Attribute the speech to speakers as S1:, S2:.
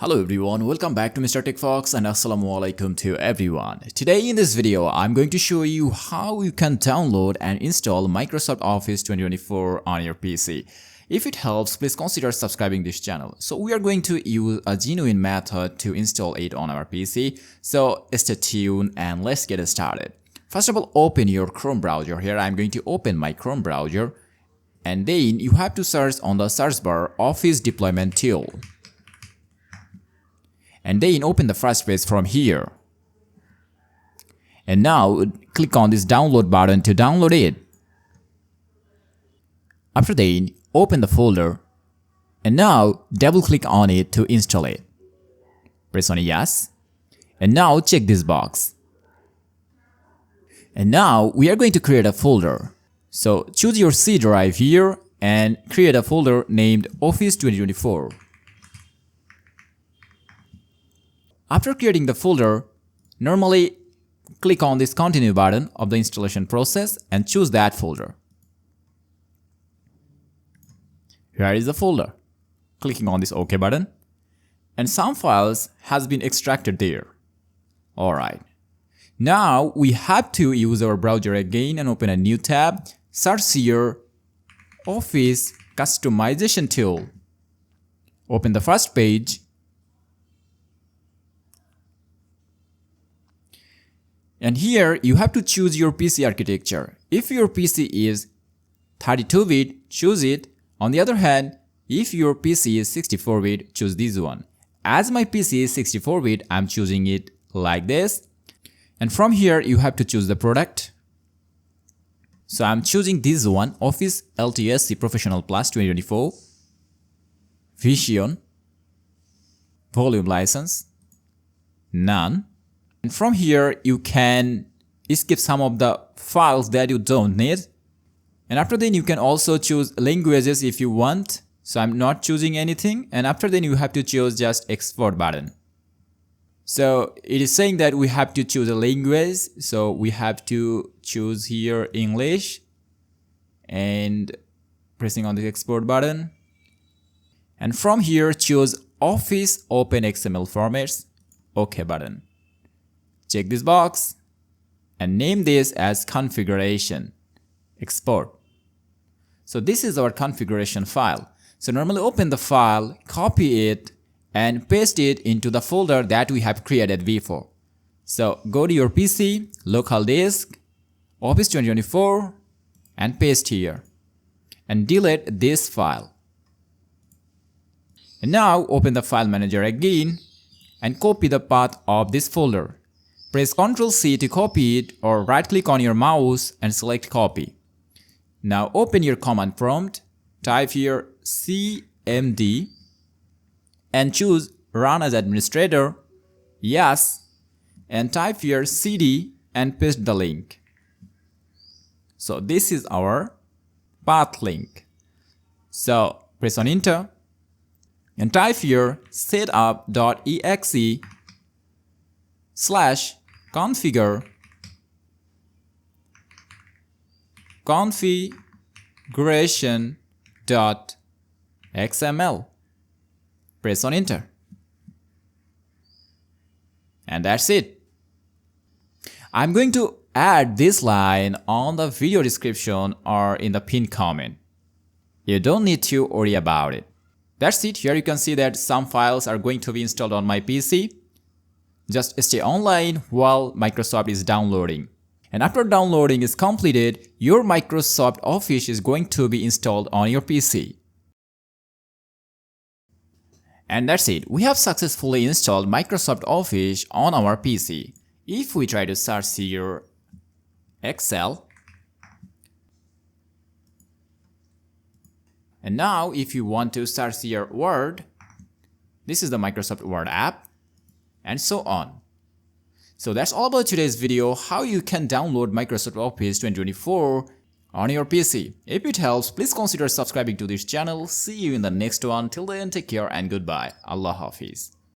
S1: Hello everyone, welcome back to Mr. TECHFOX and Assalamualaikum to everyone. Today in this video, I'm going to show you how you can download and install Microsoft Office 2024 on your PC. If it helps, please consider subscribing this channel. So we are going to use a genuine method to install it on our PC. So stay tuned and let's get started. First of all, open your Chrome browser. Here I'm going to open my Chrome browser. And then you have to search on the search bar Office Deployment Tool. And then open the first page from here. And now click on this download button to download it. After that, open the folder. And now double click on it to install it. Press on yes. And now check this box. And now we are going to create a folder. So choose your C drive here and create a folder named Office 2024. After creating the folder, normally click on this continue button of the installation process and choose that folder. Here is the folder. Clicking on this OK button. And some files has been extracted there. Alright. Now we have to use our browser again and open a new tab. Search here Office Customization Tool. Open the first page. And here you have to choose your PC architecture. If your PC is 32-bit, choose it. On the other hand, if your PC is 64-bit, choose this one. As my PC is 64-bit, I'm choosing it like this. And from here, you have to choose the product. So I'm choosing this one, Office LTSC Professional Plus 2024. Vision. Volume license. None. And from here, you can skip some of the files that you don't need. And after then, you can also choose languages if you want. So I'm not choosing anything. And after then, you have to choose just export button. So it is saying that we have to choose a language. So we have to choose here English and pressing on the export button. And from here, choose Office Open XML formats. OK button. Check this box and name this as configuration. Export. So this is our configuration file. So normally open the file, copy it and paste it into the folder that we have created before. So go to your PC, local disk, Office 2024 and paste here and delete this file. And now open the file manager again and copy the path of this folder. Press Ctrl C to copy it or right click on your mouse and select copy. Now open your command prompt, type here cmd and choose run as administrator, yes, and type here cd and paste the link. So this is our path link. So press on enter and type here setup.exe configuration.xml. Press on enter. And that's it. I'm going to add this line on the video description or in the pinned comment. You don't need to worry about it. That's it. Here you can see that some files are going to be installed on my PC. Just stay online while Microsoft is downloading. And after downloading is completed, your Microsoft Office is going to be installed on your PC. And that's it. We have successfully installed Microsoft Office on our PC. If we try to search here Excel. And now if you want to search here Word, this is the Microsoft Word app. And so on. So that's all about today's video, how you can download Microsoft Office 2024 on your PC. If it helps, please consider subscribing to this channel. See you in the next one. Till then, take care and goodbye. Allah Hafiz.